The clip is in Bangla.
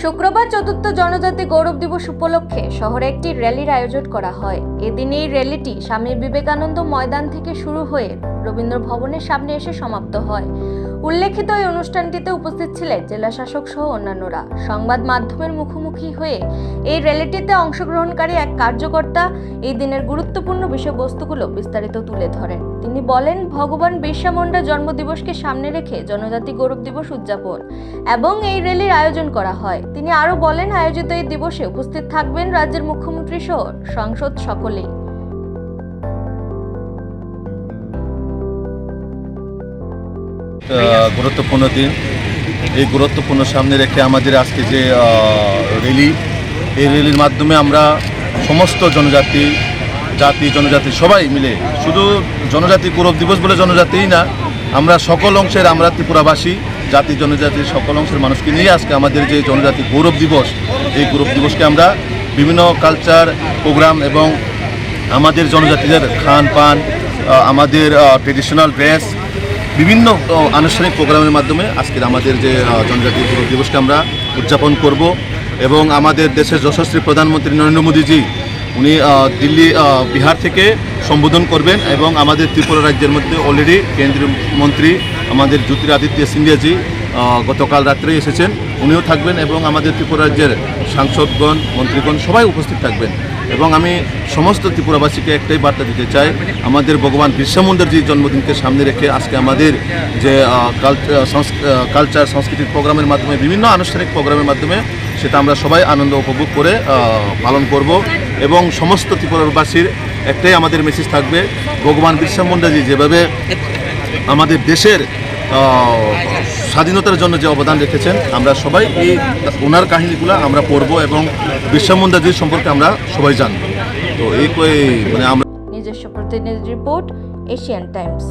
শুক্রবার চতুর্থ জনজাতি গৌরব দিবস উপলক্ষে শহরে একটি র্যালির আয়োজন করা হয়। এদিন এই র্যালিটি স্বামী বিবেকানন্দ ময়দান থেকে শুরু হয়ে রবীন্দ্র ভবনের সামনে এসে সমাপ্ত হয়। উল্লেখিত এই অনুষ্ঠানটিতে উপস্থিত ছিলেন জেলা শাসক সহ অন্যান্যরা। সংবাদ মাধ্যমের মুখোমুখি হয়ে এই র্যালিটিতে অংশগ্রহণকারী এক কার্যকর্তা এই দিনের গুরুত্বপূর্ণ বিষয়বস্তুগুলো বিস্তারিত তুলে ধরেন। তিনি বলেন, ভগবান বিরসা মুন্ডার জন্মদিবসকে সামনে রেখে জনজাতি গৌরব দিবস উদযাপন এবং এই র্যালির আয়োজন করা হয়। তিনি আরো বলেন, আয়োজিত এই দিবসে উপস্থিত থাকবেন রাজ্যের মুখ্যমন্ত্রী সহ সাংসদ সকলেই। গুরুত্বপূর্ণ দিন, এই গুরুত্বপূর্ণ সামনে রেখে আমাদের আজকে যে র্যালি, এই র্যালির মাধ্যমে আমরা সমস্ত জনজাতি সবাই মিলে, শুধু জনজাতি গৌরব দিবস বলে জনজাতিই না, আমরা সকল অংশের, আমরা ত্রিপুরাবাসী জাতি জনজাতির সকল অংশের মানুষকে নিয়ে আজকে আমাদের যে জনজাতি গৌরব দিবস, এই গৌরব দিবসকে আমরা বিভিন্ন কালচার প্রোগ্রাম এবং আমাদের জনজাতিদের খান পান, আমাদের ট্রেডিশনাল ড্রেস, বিভিন্ন আনুষ্ঠানিক প্রোগ্রামের মাধ্যমে আজকের আমাদের যে জনজাতি গৌরব দিবসকে আমরা উদযাপন করব। এবং আমাদের দেশের যশস্বী প্রধানমন্ত্রী নরেন্দ্র মোদীজি, উনি দিল্লি বিহার থেকে সম্বোধন করবেন এবং আমাদের ত্রিপুরা রাজ্যের মধ্যে অলরেডি কেন্দ্রীয় মন্ত্রী আমাদের জ্যোতিরাদিত্য সিন্ধিয়াজি গতকাল রাত্রেই এসেছেন, উনিও থাকবেন এবং আমাদের ত্রিপুরা রাজ্যের সাংসদগণ, মন্ত্রীগণ সবাই উপস্থিত থাকবেন। এবং আমি সমস্ত ত্রিপুরাবাসীকে একটাই বার্তা দিতে চাই, আমাদের ভগবান বিরসা মুন্ডার জন্মদিনকে সামনে রেখে আজকে আমাদের যে কালচার সাংস্কৃতিক প্রোগ্রামের মাধ্যমে, বিভিন্ন আনুষ্ঠানিক প্রোগ্রামের মাধ্যমে সেটা আমরা সবাই আনন্দ উপভোগ করে পালন করব। এবং সমস্ত ত্রিপুরাবাসীর একটাই আমাদের মেসেজ থাকবে, ভগবান বিরসা মুন্ডাজি যেভাবে আমাদের দেশের স্বাধীনতার জন্য যে অবদান রেখেছেন, আমরা সবাই এই ওনার কাহিনীগুলো আমরা পড়ব এবং বিরসা মুন্ডাজির সম্পর্কে আমরা সবাই জানব। তো এই মানে আমরা নিজস্ব প্রতিনিধি রিপোর্ট, এশিয়ান টাইমস।